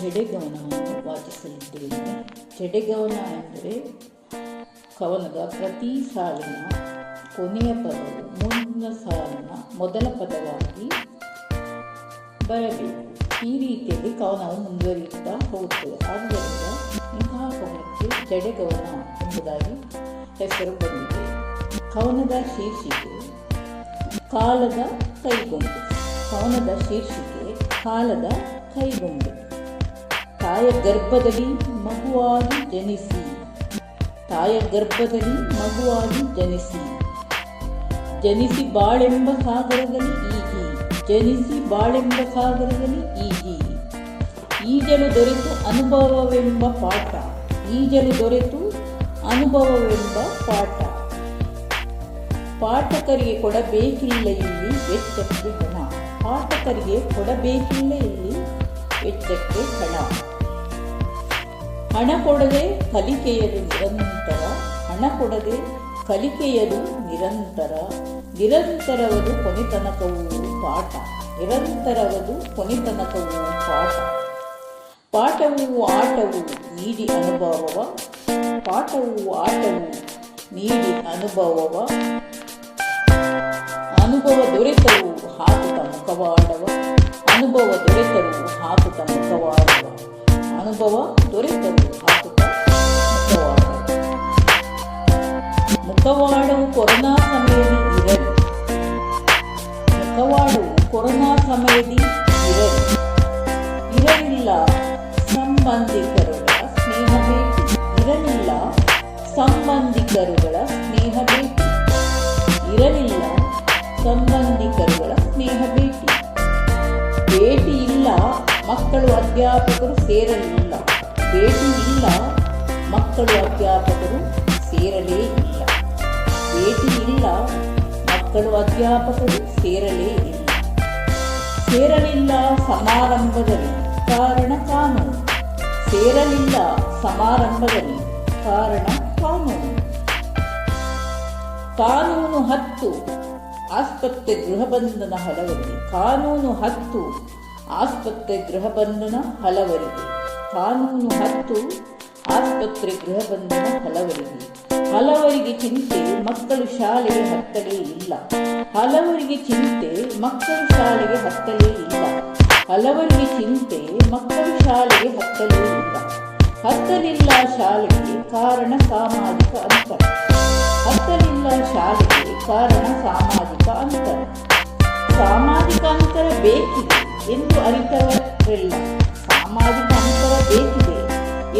ಜಡೆಗವನವನ್ನು ವಾಚಿಸಲಿದ್ದೇನೆ. ಜಡೆಗವನ ಎಂದರೆ ಕವನದ ಪ್ರತಿ ಸಾಲಿನ ಕೊನೆಯ ಪದವು ಮುಂದಿನ ಸಾಲಿನ ಮೊದಲ ಪದವಾಗಿ ಬರಬೇಕು. ಈ ರೀತಿಯಲ್ಲಿ ಕವನವು ಮುಂದುವರಿಯುತ್ತಾ ಹೋಗುತ್ತದೆ. ಆದ್ದರಿಂದ ಇಂತಹ ಕವನಕ್ಕೆ ಜಡೆಗವನ ಎಂಬುದಾಗಿ ಹೆಸರು ಬಂದಿದೆ. ಕವನದ ಶೀರ್ಷಿಕೆ ಕಾಲದ ಕೈಗೊಂಬೆ. ಕವನದ ಶೀರ್ಷಿಕೆ ಕಾಲದ ಕೈಗೊಂಬೆ. ತಾಯ ಗರ್ಭದಲ್ಲಿ ಮಗುವಾಗಿ ಜನಿಸಿ, ತಾಯ ಗರ್ಭದಲ್ಲಿ ಮಗುವಾಗಿ ಜನಿಸಿ, ಜನಿಸಿ ಬಾಳೆಂಬ ಸಾಗರದಲ್ಲಿ ಈಜಿ, ಜನಿಸಿ ಬಾಳೆಂಬ ಸಾಗರದಲ್ಲಿ ಈಜಿ, ಈಜಲು ದೊರೆತು ಅನುಭವವೆಂಬ ಪಾಠ, ಈಜಲು ದೊರೆತು ಅನುಭವವೆಂಬ ಪಾಠ, ಪಾಠಕರಿಗೆ ಕೊಡಬೇಕಿಲ್ಲ ಇಲ್ಲಿ ವೆಚ್ಚಕ್ಕೆ ಹಣ, ಪಾಠಕರಿಗೆ ಕೊಡಬೇಕಿಲ್ಲ ಇಲ್ಲಿ ವೆಚ್ಚಕ್ಕೆ ಹಣ, ಹಣ ಕೊಡದೆ ಕಲಿಕೆಯದು ನಿರಂತರ, ಹಣ ಕೊಡದೆ ಕಲಿಕೆಯದು ನಿರಂತರ, ನಿರಂತರವದು ಕೊನೆತನಕವೂ ಪಾಠ, ನಿರಂತರವದು ಕೊನೆತನಕವೂ ಪಾಠ, ಪಾಠವೂ ಆಟವು ನೀಡಿ ಅನುಭವವ, ಪಾಠವೂ ಆಟವು ನೀಡಿ ಅನುಭವವ, ಅನುಭವ ದೊರೆತವು ಹಾಕುತ್ತ ಮುಖವಾಡವ, ಅನುಭವ ದೊರೆತವು ಹಾಕುತ್ತ ಮುಖವಾಡವ, ಅನುಭವ ದೊರೆತವು ಹಾಕುತ್ತ ಮುಖವಾಡವ, ಮುಖವಾಡವು ಕೊರೋನಾ ಸಮಯದಿ ಇರಲಿ, ಮುಖವಾಡವು ಕೊರೋನಾ ಸಮಯದಿ ಇರಲಿ, ಇರಲಿಲ್ಲ ಸಂಬಂಧಿಕರುಗಳ ಸ್ನೇಹ ಭೇಟಿ, ಇರಲಿಲ್ಲ ಸಂಬಂಧಿಕರುಗಳ ಸ್ನೇಹ ಭೇಟಿ, ಇರಲಿಲ್ಲ ಸಂಬಂಧಿಕರುಗಳ ಸ್ನೇಹ ಭೇಟಿ, ಭೇಟಿ ಇಲ್ಲ ಮಕ್ಕಳು ಅಧ್ಯಾಪಕರು ಸೇರಲಿಲ್ಲ, ಭೇಟಿ ಇಲ್ಲ ಮಕ್ಕಳು ಅಧ್ಯಾಪಕರು ಸೇರಲೇ ಇಲ್ಲ, ಭೇಟಿ ಇಲ್ಲ ಮಕ್ಕಳು ಅಧ್ಯಾಪಕರು ಸೇರಲೇ ಇಲ್ಲ, ಸೇರಲಿಲ್ಲ ಸಮಾರಂಭದಲ್ಲಿ ಕಾರಣ ಕಾನೂನು, ಸೇರಲಿಲ್ಲ ಸಮಾರಂಭದಲ್ಲಿ ಕಾರಣ ಕಾನೂನು, ಕಾನೂನು 10 ಆಸ್ಪತ್ರೆ ಗೃಹ ಬಂಧನ ಹಲವರಿಗೆ, ಕಾನೂನು 10 ಆಸ್ಪತ್ರೆ ಗೃಹ ಬಂಧನ ಹಲವರಿಗೆ, ಕಾನೂನು 10 ಆಸ್ಪತ್ರೆ ಗೃಹ ಬಂಧನ ಹಲವರಿಗೆ, ಹಲವರಿಗೆ ಚಿಂತೆ ಮಕ್ಕಳು ಶಾಲೆಗೆ ಹತ್ತಲೇ ಇಲ್ಲ, ಹಲವರಿಗೆ ಚಿಂತೆ ಮಕ್ಕಳು ಶಾಲೆಗೆ ಹತ್ತಲೇ ಇಲ್ಲ, ಹಲವರಿಗೆ ಚಿಂತೆ ಮಕ್ಕಳು ಶಾಲೆಗೆ ಹತ್ತಲೇ ಇಲ್ಲ, ಹತ್ತಲಿಲ್ಲ ಶಾಲೆಗೆ ಕಾರಣ ಸಾಮಾಜಿಕ ಅಂತರ, ಹತ್ತಲಿಲ್ಲ ಶಾಲೆಗೆ ಕಾರಣ ಸಾಮಾಜಿಕ ಅಂತರ, ಸಾಮಾಜಿಕ ಅಂತರ ಬೇಕಿದೆ ಎಂದು ಅರಿತವರೆಲ್ಲ, ಸಾಮಾಜಿಕ ಅಂತರ ಬೇಕಿದೆ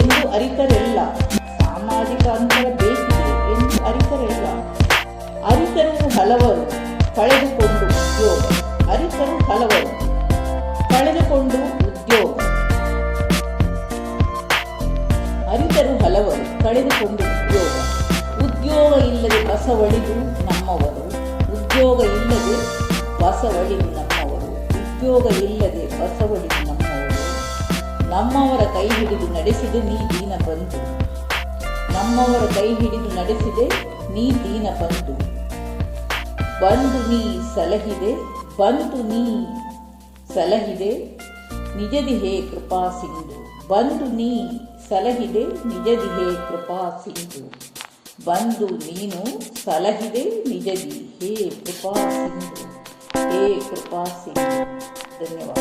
ಎಂದು ಅರಿತರೆಲ್ಲ, ಸಾಮಾಜಿಕ ಅಂತರ ಬೇಕಿದೆ ಎಂದು ಅರಿತರೆಲ್ಲ, ಅರಿತರು ಹಲವರು ಕಳೆದುಕೊಂಡು ಉದ್ಯೋಗ, ಅರಿತರು ಹಲವರು ಕಳೆದುಕೊಂಡು ಉದ್ಯೋಗ, ಅರಿತರು ಹಲವರು ಕಳೆದುಕೊಂಡು ಉದ್ಯೋಗ, ಉದ್ಯೋಗ ಇಲ್ಲದೆ ಬಸವಳಿದು ನಮ್ಮವರು, ಉದ್ಯೋಗ ಇಲ್ಲದೆ ಬಸವಳಿದು ನಮ್ಮವರು, ಉದ್ಯೋಗ ಇಲ್ಲದೆ ಬಸವಳಿದು ನಮ್ಮವರು, ನಮ್ಮವರ ಕೈ ಹಿಡಿದು ನಡೆಸಿದೆ ನೀ ದೀನ ಬಂಧು, ನಮ್ಮವರ ಕೈ ಹಿಡಿದು ನಡೆಸಿದೆ ನೀ ದೀನ ಬಂಧು, ಬಂದು ನೀ ಸಲಹಿದೆ, ಬಂದು ನೀ ಸಲಹಿದೆ ನಿಜದಿ ಹೇ ಕೃಪಾ ಸಿಂಧು, ಬಂದು ನೀ ಸಲಹಿದೆ ನಿಜದಿ ಹೇ ಕೃಪಾ ಸಿಂಧು, ಬಂದು ನೀನು ಸಲಹಿದೆ ನಿಜದಿ ಹೇ ಕೃಪಾ ಸಿಂಧು, ಹೇ ಕೃಪಾ ಸಿಂಧು. ಧನ್ಯವಾದ.